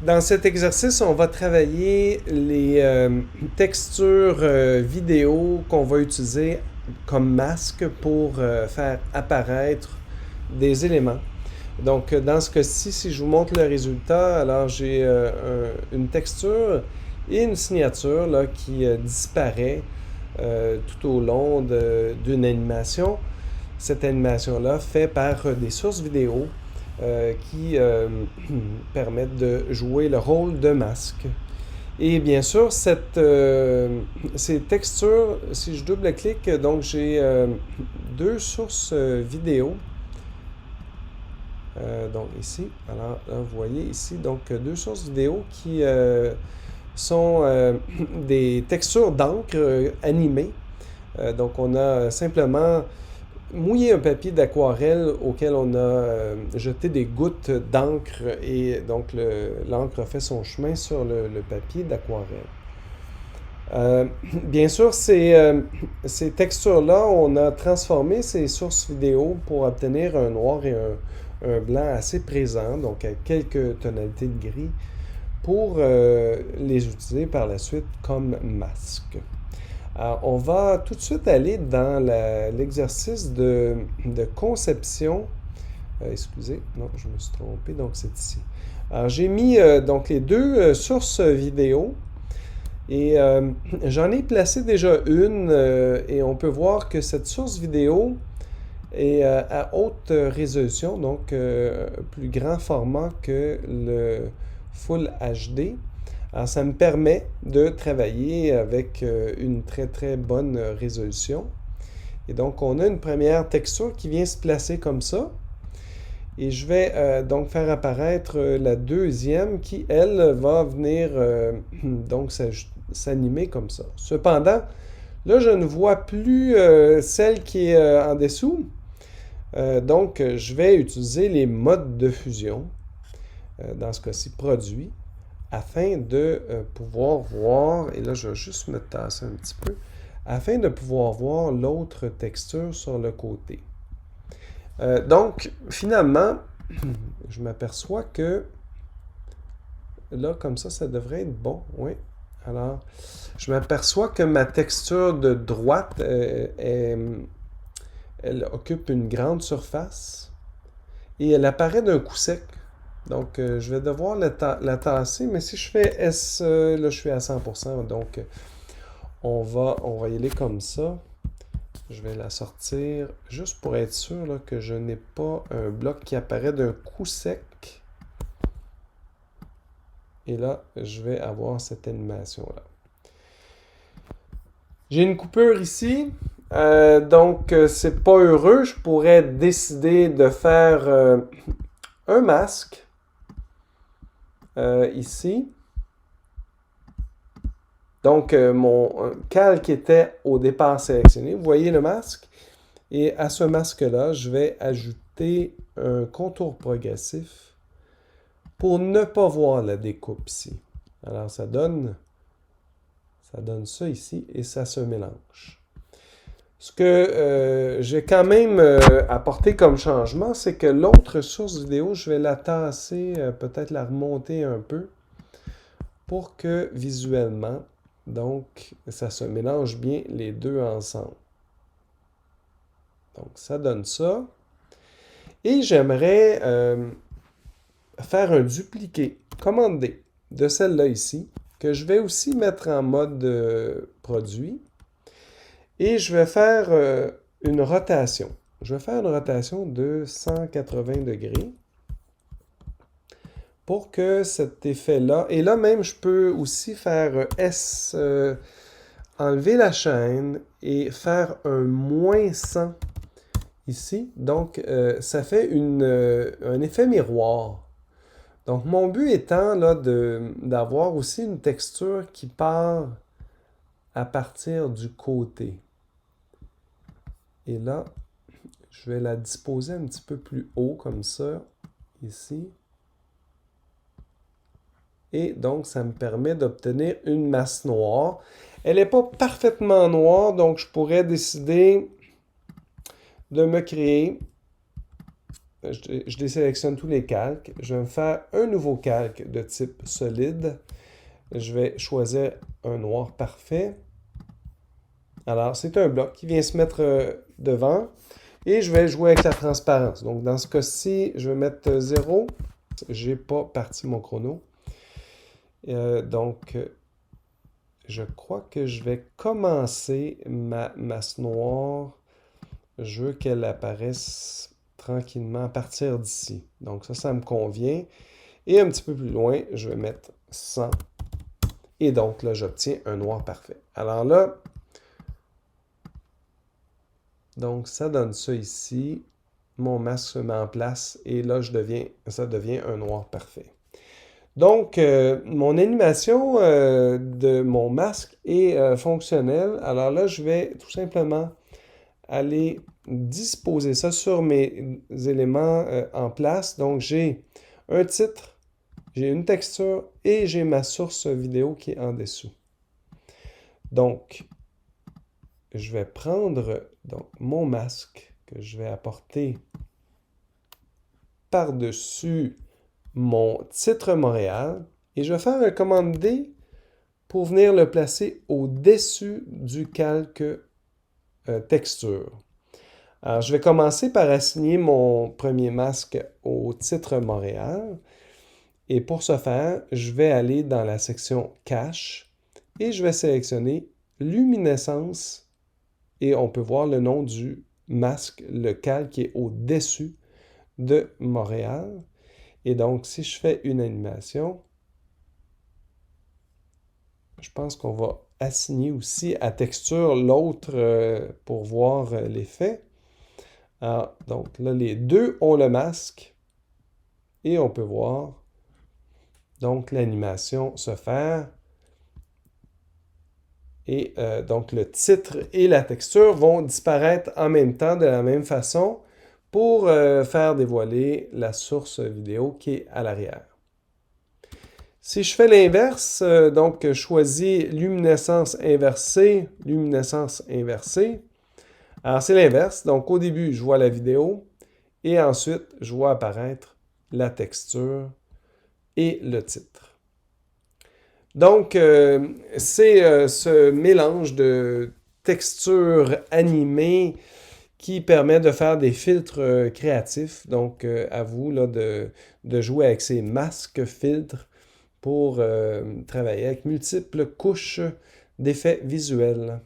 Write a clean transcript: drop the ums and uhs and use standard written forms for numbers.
Dans cet exercice, on va travailler les textures vidéo qu'on va utiliser comme masque pour faire apparaître des éléments. Donc, dans ce cas-ci, si je vous montre le résultat, alors j'ai une texture et une signature là, qui disparaît tout au long d'une animation. Cette animation-là fait par des sources vidéo qui permettent de jouer le rôle de masque. Et bien sûr, ces textures, si je double-clique, donc j'ai deux sources vidéo. Donc ici, alors là, vous voyez ici, donc deux sources vidéo qui sont des textures d'encre animées. Donc on a simplement mouillé un papier d'aquarelle auquel on a jeté des gouttes d'encre et donc l'encre a fait son chemin sur le papier d'aquarelle. Bien sûr, ces textures-là, on a transformé ces sources vidéo pour obtenir un noir et un blanc assez présent, donc avec quelques tonalités de gris, pour les utiliser par la suite comme masque. Alors, on va tout de suite aller dans l'exercice de conception. Excusez, non, je me suis trompé, donc c'est ici. Alors, j'ai mis donc les deux sources vidéo et j'en ai placé déjà une et on peut voir que cette source vidéo est à haute résolution, donc plus grand format que le Full HD. Alors, ça me permet de travailler avec une très très bonne résolution. Et donc, on a une première texture qui vient se placer comme ça. Et je vais donc faire apparaître la deuxième qui, elle, va venir donc s'animer comme ça. Cependant, là, je ne vois plus celle qui est en dessous. Donc, je vais utiliser les modes de fusion, dans ce cas-ci, produit, afin de pouvoir voir, et là, je vais juste me tasser un petit peu, afin de pouvoir voir l'autre texture sur le côté. Donc, finalement, je m'aperçois que là, comme ça devrait être bon. Oui. Alors, je m'aperçois que ma texture de droite, elle occupe une grande surface et elle apparaît d'un coup sec. Donc, je vais devoir la tasser, mais si je fais S, là, je suis à 100%, donc on va y aller comme ça. Je vais la sortir juste pour être sûr là, que je n'ai pas un bloc qui apparaît d'un coup sec. Et là, je vais avoir cette animation-là. J'ai une coupure ici. Donc, c'est pas heureux. Je pourrais décider de faire un masque ici. Donc, mon calque était au départ sélectionné. Vous voyez le masque? Et à ce masque-là, je vais ajouter un contour progressif pour ne pas voir la découpe ici. Alors, ça donne ça ici et ça se mélange. Ce que j'ai quand même apporté comme changement, c'est que l'autre source vidéo, je vais la tasser, peut-être la remonter un peu pour que visuellement, donc, ça se mélange bien les deux ensemble. Donc, ça donne ça. Et j'aimerais faire un dupliqué, commande D, de celle-là ici, que je vais aussi mettre en mode produit. Et je vais faire une rotation. Je vais faire une rotation de 180 degrés pour que cet effet-là... Et là même, je peux aussi faire S, enlever la chaîne et faire un moins 100 ici. Donc, ça fait un effet miroir. Donc, mon but étant là d'avoir aussi une texture qui part à partir du côté. Et là, je vais la disposer un petit peu plus haut comme ça, ici. Et donc, ça me permet d'obtenir une masse noire. Elle n'est pas parfaitement noire, donc je pourrais décider de me créer je désélectionne tous les calques. Je vais me faire un nouveau calque de type solide. Je vais choisir un noir parfait. Alors, c'est un bloc qui vient se mettre devant. Et je vais jouer avec la transparence. Donc, dans ce cas-ci, je vais mettre 0. Je n'ai pas parti mon chrono. Donc, je crois que je vais commencer ma masse noire. Je veux qu'elle apparaisse tranquillement à partir d'ici. Donc ça me convient. Et un petit peu plus loin, je vais mettre 100. Et donc là, j'obtiens un noir parfait. Alors là, donc ça donne ça ici. Mon masque se met en place et là, ça devient un noir parfait. Donc, mon animation de mon masque est fonctionnelle. Alors là, je vais tout simplement aller disposer ça sur mes éléments en place. Donc, j'ai un titre, j'ai une texture et j'ai ma source vidéo qui est en dessous. Donc, je vais prendre mon masque que je vais apporter par-dessus mon titre Montréal et je vais faire un commande D pour venir le placer au-dessus du calque texture. Alors, je vais commencer par assigner mon premier masque au titre Montréal. Et pour ce faire, je vais aller dans la section Cache et je vais sélectionner Luminescence et on peut voir le nom du masque, le calque qui est au-dessus de Montréal. Et donc, si je fais une animation, je pense qu'on va assigner aussi à texture l'autre pour voir l'effet. Alors, donc là, les deux ont le masque et on peut voir donc l'animation se faire. Et donc le titre et la texture vont disparaître en même temps de la même façon pour faire dévoiler la source vidéo qui est à l'arrière. Si je fais l'inverse, donc je choisis luminescence inversée, alors c'est l'inverse. Donc au début, je vois la vidéo et ensuite, je vois apparaître la texture et le titre. Donc, c'est ce mélange de textures animées qui permet de faire des filtres créatifs. Donc, à vous là, de jouer avec ces masques filtres pour travailler avec multiples couches d'effets visuels.